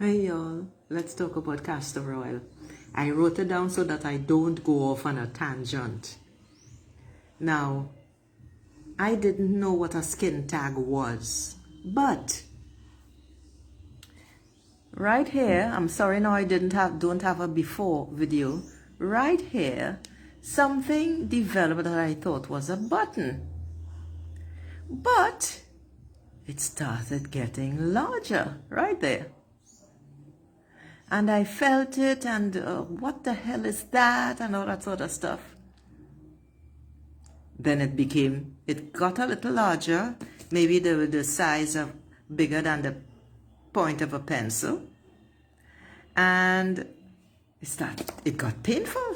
Hey y'all, let's talk about castor oil. I wrote it down so that I don't go off on a tangent. Now, I didn't know what a skin tag was, but right here, I'm sorry now I don't have a before video. Right here, something developed that I thought was a button, but it started getting larger right there. And I felt it, and what the hell is that, and all that sort of stuff. Then it got a little larger, maybe the size of bigger than the point of a pencil. And it got painful.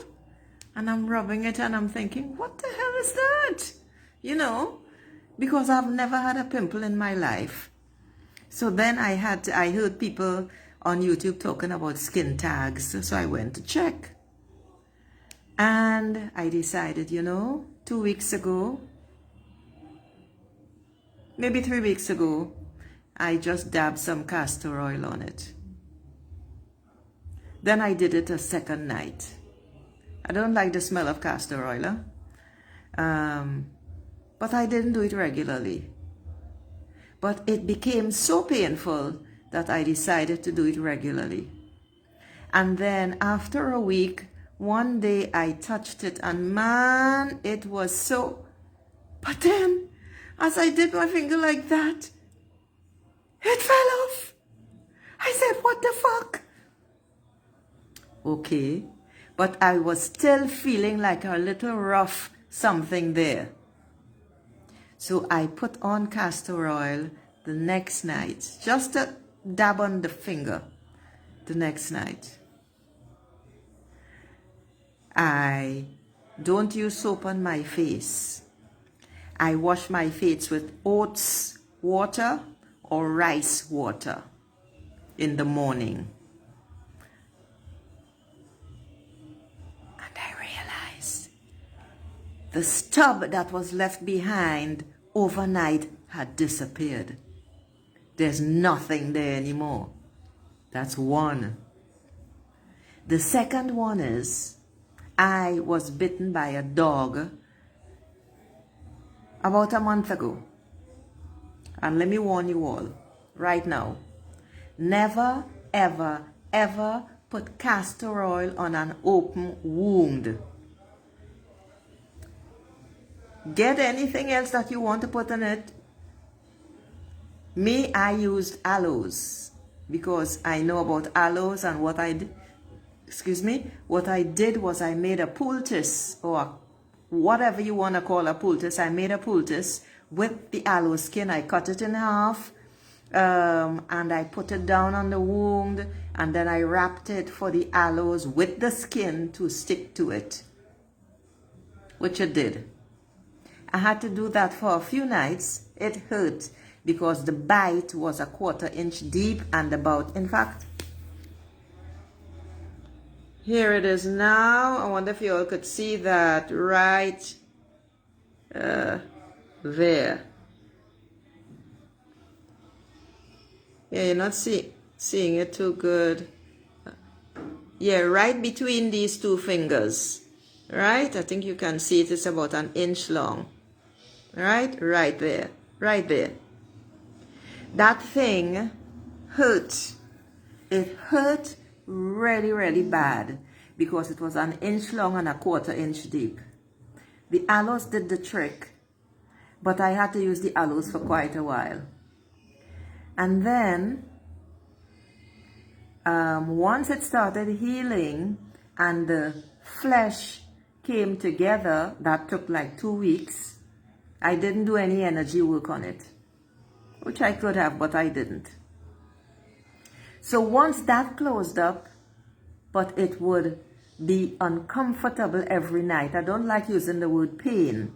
And I'm rubbing it and I'm thinking, what the hell is that? You know, because I've never had a pimple in my life. So then I heard people on YouTube talking about skin tags, so I went to check. And I decided, 2 weeks ago, maybe 3 weeks ago, I just dabbed some castor oil on it. Then I did it a second night. I don't like the smell of castor oil, but I didn't do it regularly. But it became so painful that I decided to do it regularly. And then after a week, one day I touched it and man, it was so... But then, as I did my finger like that, it fell off. I said, what the fuck? Okay, but I was still feeling like a little rough something there. So I put on castor oil the next night, just a dab on the finger the next night. I don't use soap on my face. I wash my face with oats water or rice water in the morning. And I realized the stub that was left behind overnight had disappeared. There's nothing there anymore. That's one. The second one is, I was bitten by a dog about a month ago. And let me warn you all, right now, never, ever, ever put castor oil on an open wound. Get anything else that you want to put on it. Me, I used aloes because I know about aloes, and what I did was I made a poultice, or whatever you want to call a poultice. I made a poultice with the aloe skin. I cut it in half and I put it down on the wound, and then I wrapped it for the aloes with the skin to stick to it, which it did. I had to do that for a few nights. It hurt because the bite was a 1/4 inch deep and about, in fact, here it is now. I wonder if you all could see that right there. Yeah, you're not seeing it too good. Yeah, right between these two fingers. Right? I think you can see it. It's about 1 inch long. Right? Right there. Right there. That thing hurt. It hurt really, really bad because it was 1 inch long and a 1/4 inch deep. The aloes did the trick, but I had to use the aloes for quite a while. And then, once it started healing and the flesh came together, that took like 2 weeks. I didn't do any energy work on it, which I could have, but I didn't. So once that closed up, but it would be uncomfortable every night. I don't like using the word pain,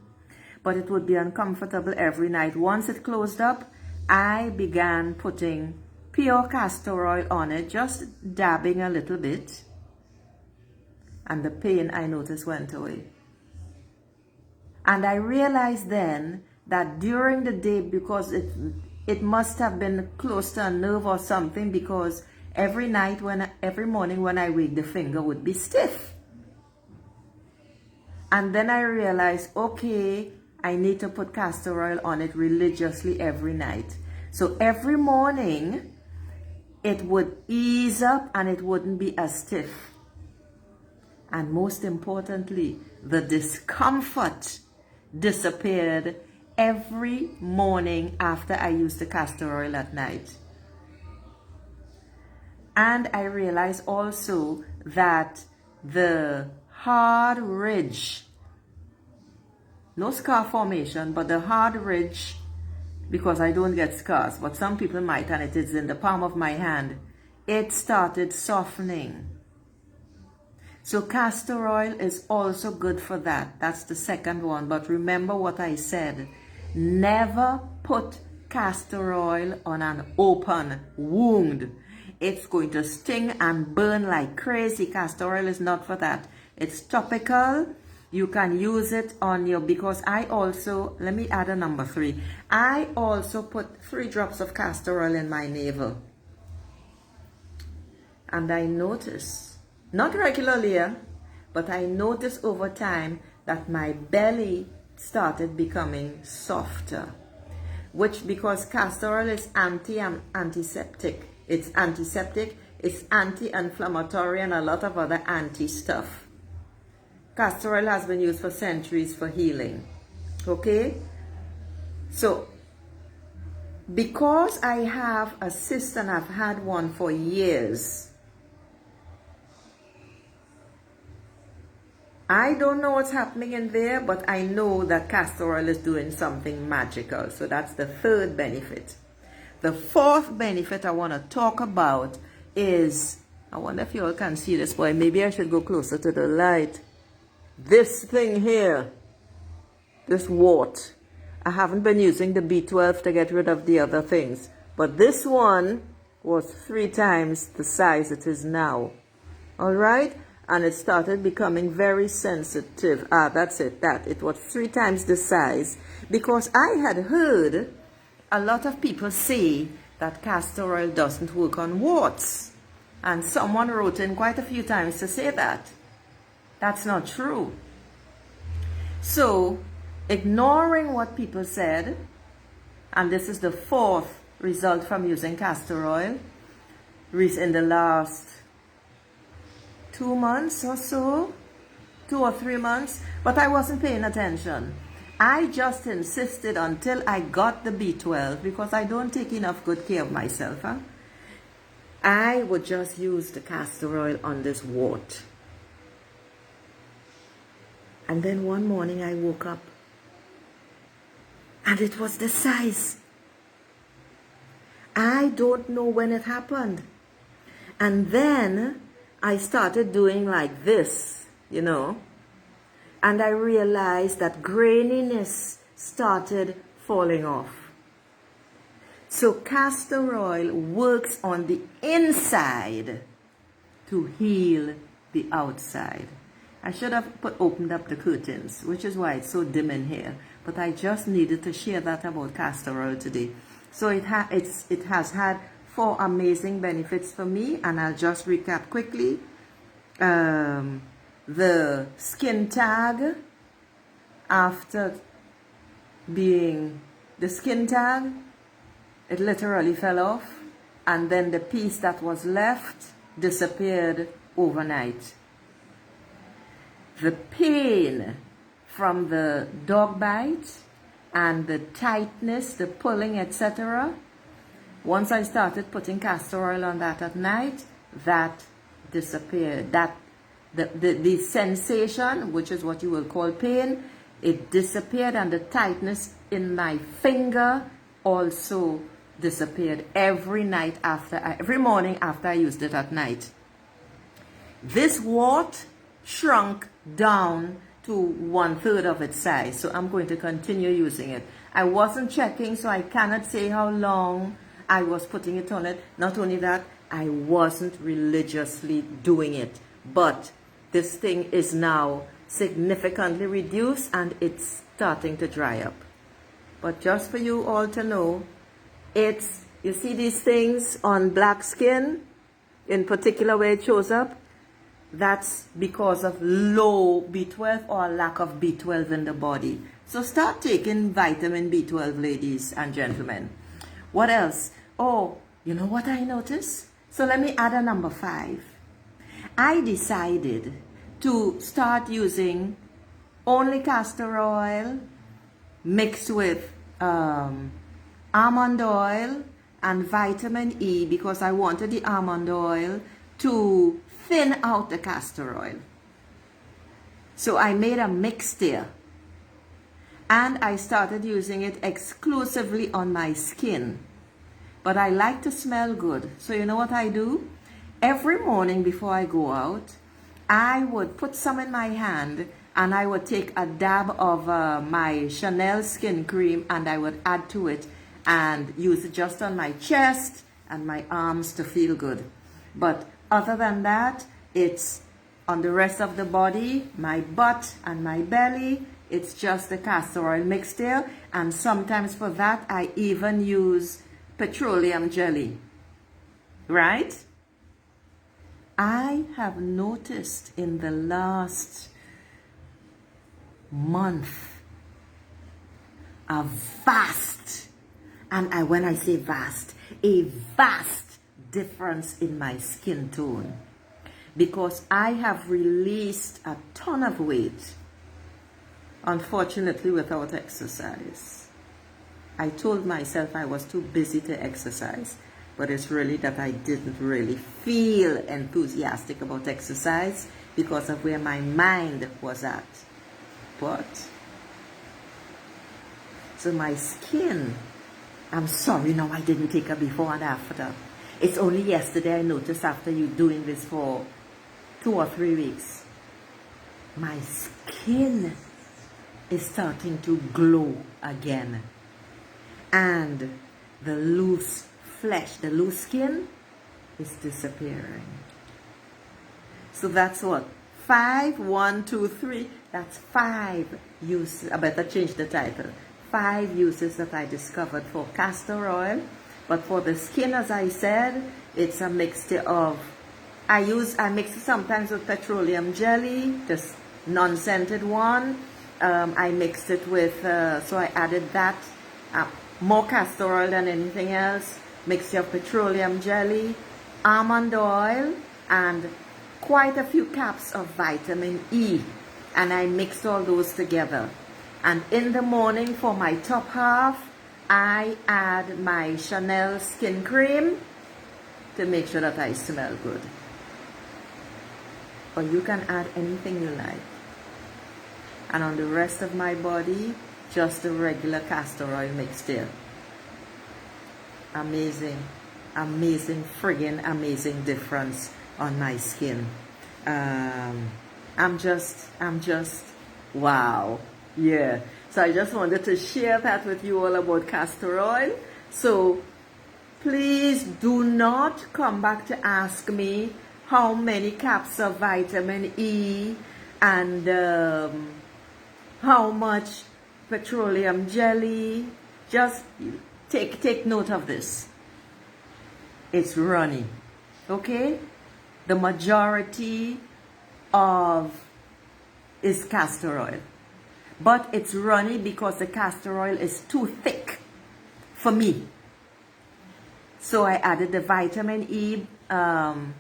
but it would be uncomfortable every night. Once it closed up, I began putting pure castor oil on it, just dabbing a little bit, and the pain, I noticed, went away. And I realized then that during the day, because it must have been close to a nerve or something, because Every morning when I wake, the finger would be stiff. And then I realized, okay, I need to put castor oil on it religiously every night. So every morning, it would ease up and it wouldn't be as stiff. And most importantly, the discomfort disappeared every morning after I used the castor oil at night. And I realized also that the hard ridge, no scar formation, but the hard ridge, because I don't get scars, but some people might, and it is in the palm of my hand, it started softening. So castor oil is also good for that. That's the second one. But remember what I said. Never put castor oil on an open wound. It's going to sting and burn like crazy. Castor oil is not for that. It's topical. You can use it on your, because I also, let me add a number 3. I also put 3 drops of castor oil in my navel. And I notice, not regularly, but I noticed over time that my belly started becoming softer. Which, because castor oil is antiseptic. It's antiseptic, it's anti-inflammatory, and a lot of other anti-stuff. Castor oil has been used for centuries for healing. Okay? So, because I have a cyst and I've had one for years, I don't know what's happening in there, but I know that castor oil is doing something magical. So that's the third benefit. The fourth benefit I want to talk about is, I wonder if you all can see this, boy. Maybe I should go closer to the light. This thing here, this wart. I haven't been using the B12 to get rid of the other things, but this one was 3 times the size it is now. All right? And it started becoming very sensitive. That's it, it was 3 times the size, because I had heard a lot of people say that castor oil doesn't work on warts. And someone wrote in quite a few times to say that. That's not true. So, ignoring what people said, and this is the 4th result from using castor oil in the last 2 months or so, 2 or 3 months, but I wasn't paying attention. I just insisted until I got the B12, because I don't take enough good care of myself. I would just use the castor oil on this wart. And then one morning I woke up and it was the size. I don't know when it happened. And then I started doing like this, you know, and I realized that graininess started falling off. So castor oil works on the inside to heal the outside. I should have opened up the curtains, which is why it's so dim in here. But I just needed to share that about castor oil today. So it has had 4 amazing benefits for me, and I'll just recap quickly. The skin tag, after being the skin tag, it literally fell off, and then the piece that was left disappeared overnight. The pain from the dog bite and the tightness, the pulling, etc., once I started putting castor oil on that at night, that disappeared. The sensation, which is what you will call pain, it disappeared, and the tightness in my finger also disappeared every morning after I used it at night. This wart shrunk down to 1/3 of its size, so I'm going to continue using it. I wasn't checking, so I cannot say how long I was putting it on it. Not only that, I wasn't religiously doing it, but this thing is now significantly reduced and it's starting to dry up. But just for you all to know, you see these things on black skin, in particular where it shows up, that's because of low B12 or lack of B12 in the body. So start taking vitamin B12, ladies and gentlemen. What else? Oh, you know what I noticed? So let me add a number 5. I decided to start using only castor oil mixed with almond oil and vitamin E, because I wanted the almond oil to thin out the castor oil. So I made a mixture and I started using it exclusively on my skin. But I like to smell good. So you know what I do? Every morning before I go out, I would put some in my hand and I would take a dab of my Chanel skin cream and I would add to it and use it just on my chest and my arms to feel good. But other than that, it's on the rest of the body, my butt and my belly. It's just the castor oil mixture, and sometimes for that I even use petroleum jelly, right? I have noticed in the last month a vast, and when I say vast, a vast difference in my skin tone, because I have released a ton of weight, unfortunately without exercise. I told myself I was too busy to exercise, but it's really that I didn't really feel enthusiastic about exercise because of where my mind was at. So my skin, I'm sorry now I didn't take a before and after. It's only yesterday I noticed, after you doing this for 2 or 3 weeks, my skin is starting to glow again. And the loose flesh, the loose skin is disappearing. So that's what? 5, 1, 2, 3. That's 5 uses. I better change the title. 5 uses that I discovered for castor oil. But for the skin, as I said, it's a mixture of, I mix it sometimes with petroleum jelly, this non-scented one. I mixed it with, so I added that, more castor oil than anything else, mixture of petroleum jelly, almond oil, and quite a few caps of vitamin E. And I mixed all those together. And in the morning for my top half, I add my Chanel skin cream to make sure that I smell good. Or you can add anything you like. And on the rest of my body, just the regular castor oil mixture. Amazing, amazing, friggin' amazing difference on my skin. I'm just, wow. Yeah. So I just wanted to share that with you all about castor oil. So please do not come back to ask me how many caps of vitamin E and how much petroleum jelly. Just take note of this. It's runny, okay? The majority is castor oil, but it's runny because the castor oil is too thick for me. So I added the vitamin E and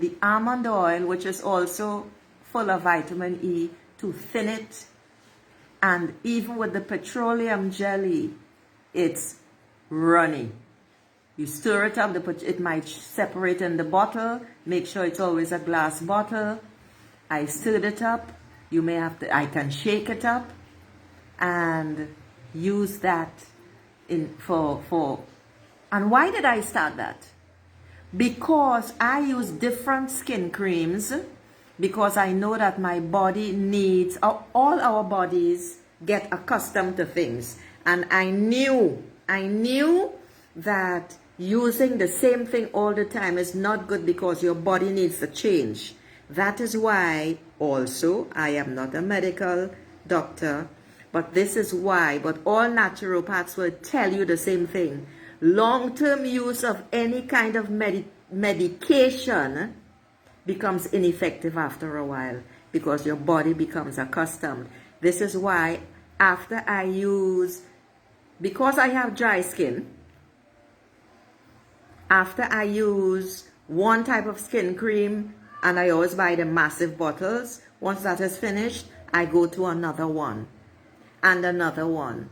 the almond oil, which is also full of vitamin E, to thin it. And even with the petroleum jelly, it's runny. You stir it up, it might separate in the bottle. Make sure it's always a glass bottle. I stirred it up. You may have to, I can shake it up and use that and why did I start that? Because I use different skin creams, because I know that my body needs, all our bodies get accustomed to things. And I knew that using the same thing all the time is not good, because your body needs to change. That is why also, I am not a medical doctor, but this is why, but all naturopaths will tell you the same thing. Long-term use of any kind of medication becomes ineffective after a while because your body becomes accustomed. This is why after I use, because I have dry skin, after I use one type of skin cream, and I always buy the massive bottles, once that is finished, I go to another one and another one.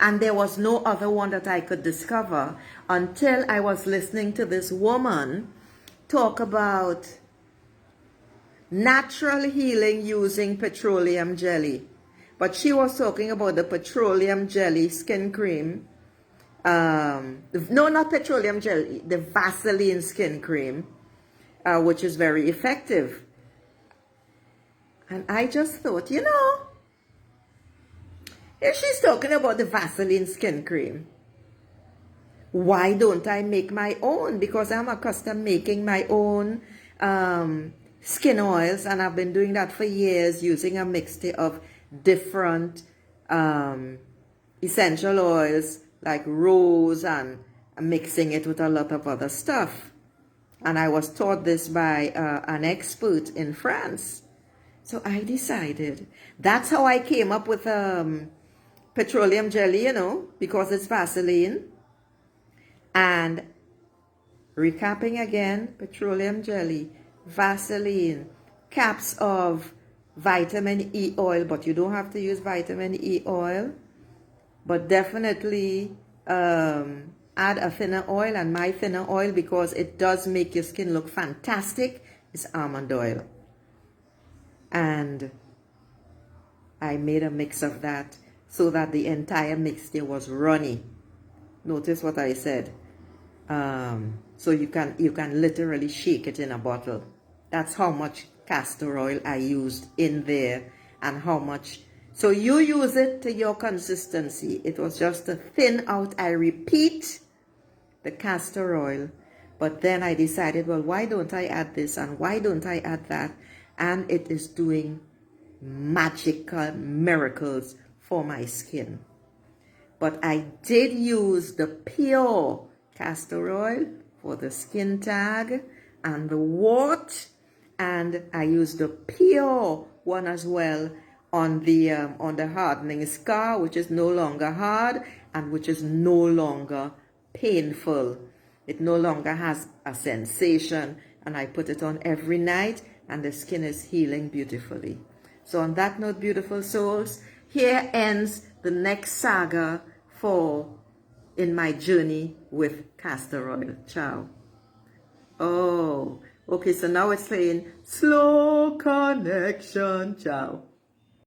And there was no other one that I could discover until I was listening to this woman talk about natural healing using petroleum jelly. But she was talking about the petroleum jelly skin cream. No, not petroleum jelly, the Vaseline skin cream, which is very effective. And I just thought, you know, if she's talking about the Vaseline skin cream, why don't I make my own? Because I'm accustomed making my own skin oils, and I've been doing that for years using a mixture of different essential oils like rose and mixing it with a lot of other stuff. And I was taught this by an expert in France. So I decided, that's how I came up with petroleum jelly, you know, because it's Vaseline. And recapping again, petroleum jelly, Vaseline, caps of vitamin E oil, but you don't have to use vitamin E oil, but definitely add a thinner oil, and my thinner oil, because it does make your skin look fantastic, is almond oil. And I made a mix of that so that the entire mixture was runny. Notice what I said. So you can literally shake it in a bottle. That's how much castor oil I used in there, and how much. So you use it to your consistency. It was just a thin out, I repeat, the castor oil. But then I decided, well, why don't I add this and why don't I add that? And it is doing magical miracles for my skin. But I did use the pure castor oil for the skin tag and the wart, and I used the pure one as well on the hardening scar, which is no longer hard and which is no longer painful. It no longer has a sensation, and I put it on every night, and the skin is healing beautifully. So on that note, beautiful souls, here ends the next saga in my journey with castor oil. Ciao. Oh, okay, so now it's saying slow connection. Ciao.